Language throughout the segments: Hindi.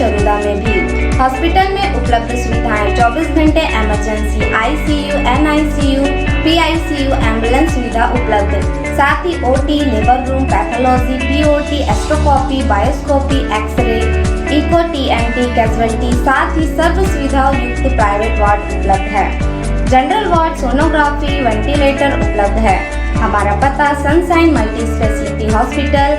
चरोदा में भी। हॉस्पिटल में उपलब्ध सुविधाएं 24 घंटे emergency, ICU, NICU, PICU, ambulance सुविधा उपलब्ध, साथ ही OT, labour room, pathology, POT, एस्ट्रोस्कोपी, बायोस्कोपी, एक्सरे, इको, TMT, कैजुअलिटी, साथ ही सर्व सुविधाओं युक्त प्राइवेट वार्ड उपलब्ध है। जनरल वार्ड, सोनोग्राफी, वेंटिलेटर उपलब्ध है। हमारा पता sunshine multi speciality hospital,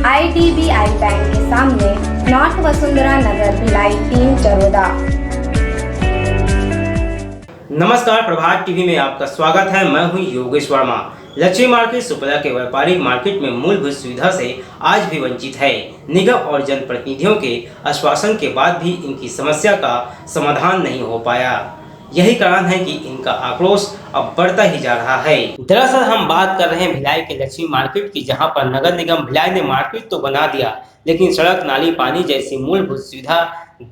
IDBI bank के सामने, नॉर्थ वसुंधरा नगर, भिलाई 3, चरोदा। नमस्कार, प्रभात टीवी में आपका स्वागत है। मैं हूं योगेश वर्मा। लक्ष्मी मार्केट सुपला के व्यापारी मार्केट में मूलभूत सुविधा से आज भी वंचित है। निगम और जनप्रतिनिधियों के आश्वासन के बाद भी इनकी समस्या का समाधान नहीं हो पाया। यही कारण है कि इनका आक्रोश अब बढ़ता ही जा रहा है। दरअसल हम बात कर रहे हैं भिलाई के लक्ष्मी मार्केट की, जहां पर नगर निगम भिलाई ने मार्केट तो बना दिया, लेकिन सड़क, नाली, पानी जैसी मूलभूत सुविधा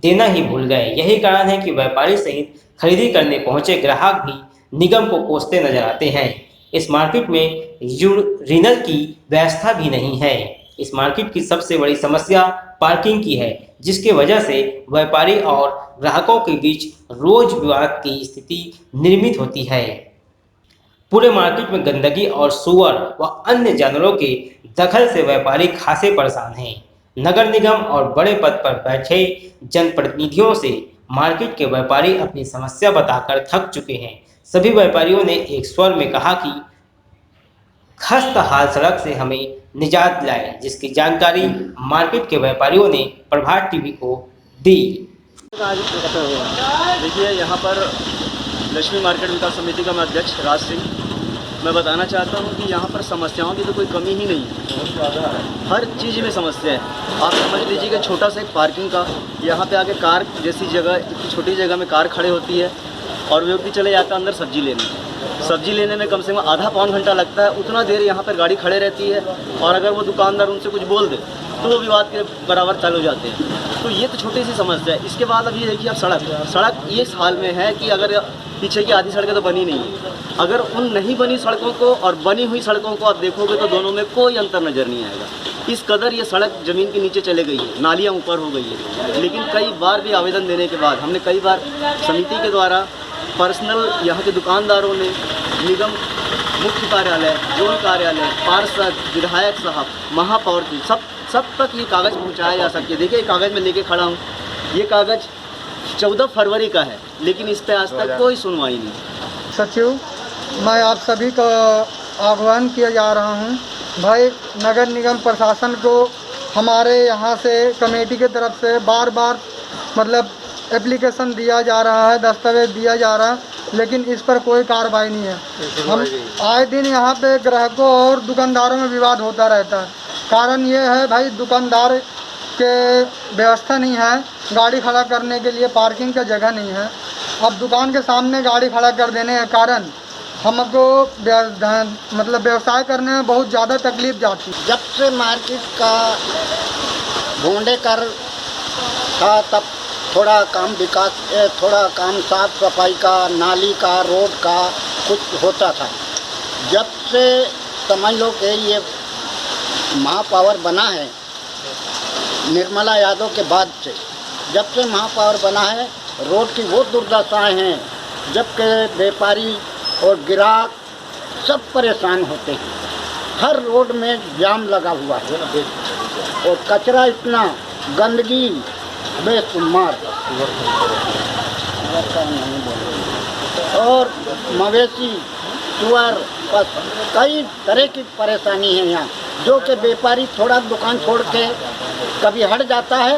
देना ही भूल गए। यही कारण है कि व्यापारी सहित खरीदी करने पहुंचे ग्राहक भी निगम को कोसते नजर आते हैं। इस मार्केट में यूरिनल की व्यवस्था भी नहीं है। इस मार्केट की सबसे बड़ी समस्या पार्किंग की है, जिसकी वजह से व्यापारी और ग्राहकों के बीच रोज विवाद की स्थिति निर्मित होती है। पूरे मार्केट में गंदगी और सुअर व अन्य जानवरों के दखल से व्यापारी खासे परेशान हैं। नगर निगम और बड़े पद पर बैठे जनप्रतिनिधियों से मार्केट के व्यापारी अपनी समस्या बताकर थक चुके हैं। सभी व्यापारियों ने एक स्वर में कहा कि खस्ताहाल सड़क से हमें निजात दिलाए, जिसकी जानकारी मार्केट के व्यापारियों ने प्रभात टीवी को दी। देखिए, यहाँ पर लक्ष्मी मार्केट विकास समिति का मैं अध्यक्ष राज सिंह, मैं बताना चाहता हूँ कि यहाँ पर समस्याओं की तो कोई कमी ही नहीं है। हर चीज़ में समस्या है। आप समझ लीजिए कि छोटा सा एक पार्किंग का, यहाँ पे आके कार जैसी जगह, इतनी छोटी जगह में कार खड़े होती है और व्यक्ति चले जाता है अंदर सब्जी लेने में कम से कम आधा पौन घंटा लगता है। उतना देर यहाँ पर गाड़ी खड़े रहती है और अगर वो दुकानदार उनसे कुछ बोल दे तो वो विवाद के बराबर चालू जाते हैं। तो ये तो छोटी सी समस्या है। इसके बाद अब ये देखिए, अब सड़क इस हाल में है कि अगर पीछे की आधी सड़कें तो बनी नहीं है। अगर उन नहीं बनी सड़कों को और बनी हुई सड़कों को आप देखोगे तो दोनों में कोई अंतर नज़र नहीं आएगा। इस कदर ये सड़क ज़मीन के नीचे चले गई है, नालियाँ ऊपर हो गई है। लेकिन कई बार भी आवेदन देने के बाद, हमने कई बार समिति के द्वारा पर्सनल यहाँ के दुकानदारों ने, निगम मुख्य कार्यालय, जोन कार्यालय, पार्षद, विधायक साहब, महापौर जी, सब तक ये कागज़ पहुँचाया जा सकती है। देखिए, कागज़ में लेके खड़ा हूँ, ये कागज़ 14 फरवरी का है, लेकिन इस पर आज तक कोई सुनवाई नहीं। सचिव, मैं आप सभी का आह्वान किया जा रहा हूँ, भाई नगर निगम प्रशासन को हमारे यहाँ से कमेटी की तरफ से बार बार मतलब एप्लीकेशन दिया जा रहा है, दस्तावेज दिया जा रहा है, लेकिन इस पर कोई कार्रवाई नहीं है। हम आए दिन यहाँ पे ग्राहकों और दुकानदारों में विवाद होता रहता है। कारण ये है भाई, दुकानदार के व्यवस्था नहीं है, गाड़ी खड़ा करने के लिए पार्किंग का जगह नहीं है। अब दुकान के सामने गाड़ी खड़ा कर देने के कारण हमको मतलब व्यवसाय करने में बहुत ज़्यादा तकलीफ जाती है। जब से मार्केट का ढूंढे कर था, तब थोड़ा काम साफ सफाई का, नाली का, रोड का कुछ होता था। जब से समझ लो कि ये महापावर बना है निर्मला यादव के बाद से, जब से महापावर बना है, रोड की वो दुर्दशाएं हैं, जबकि व्यापारी और ग्राहक सब परेशान होते हैं। हर रोड में जाम लगा हुआ है और कचरा इतना, गंदगी बेशुमार, और मवेशी, सुअर, कई तरह की परेशानी है यहाँ, जो कि व्यापारी थोड़ा दुकान छोड़ के कभी हट जाता है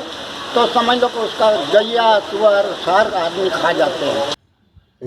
तो समझ लो कि उसका गैया, सुअर, सार आदमी खा जाते हैं।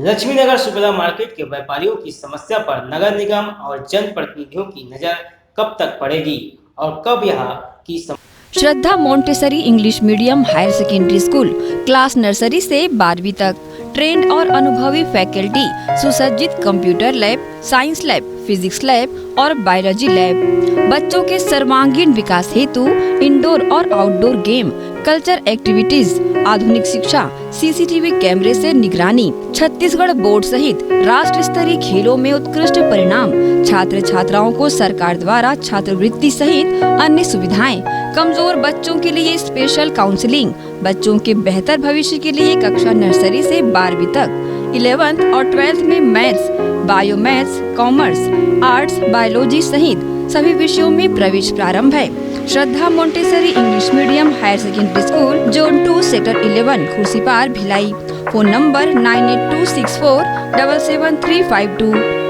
लक्ष्मी नगर सुपला मार्केट के व्यापारियों की समस्या पर नगर निगम और जनप्रतिनिधियों की नजर कब तक पड़ेगी और कब यहाँ की Shraddha Montessori English medium higher secondary school, class nursery से 12वीं तक, ट्रेंड और अनुभवी फैकल्टी, सुसज्जित computer lab, science lab, physics lab और बायोलॉजी लैब, बच्चों के सर्वांगीण विकास हेतु इंडोर और आउटडोर गेम, कल्चर एक्टिविटीज, आधुनिक शिक्षा, सीसीटीवी कैमरे से निगरानी, छत्तीसगढ़ बोर्ड सहित राष्ट्र स्तरीय खेलों में उत्कृष्ट परिणाम, छात्र छात्राओं को सरकार द्वारा छात्रवृत्ति सहित अन्य सुविधाएं, कमजोर बच्चों के लिए स्पेशल काउंसलिंग, बच्चों के बेहतर भविष्य के लिए कक्षा नर्सरी से 12वीं तक, 11th और 12th में maths, bio maths, commerce, arts, biology सहित सभी विषयों में प्रवेश प्रारंभ है। Shraddha Montessori English medium higher secondary school, zone 2, sector 11, Khursipar, Bhilai. Phone number 9826477352।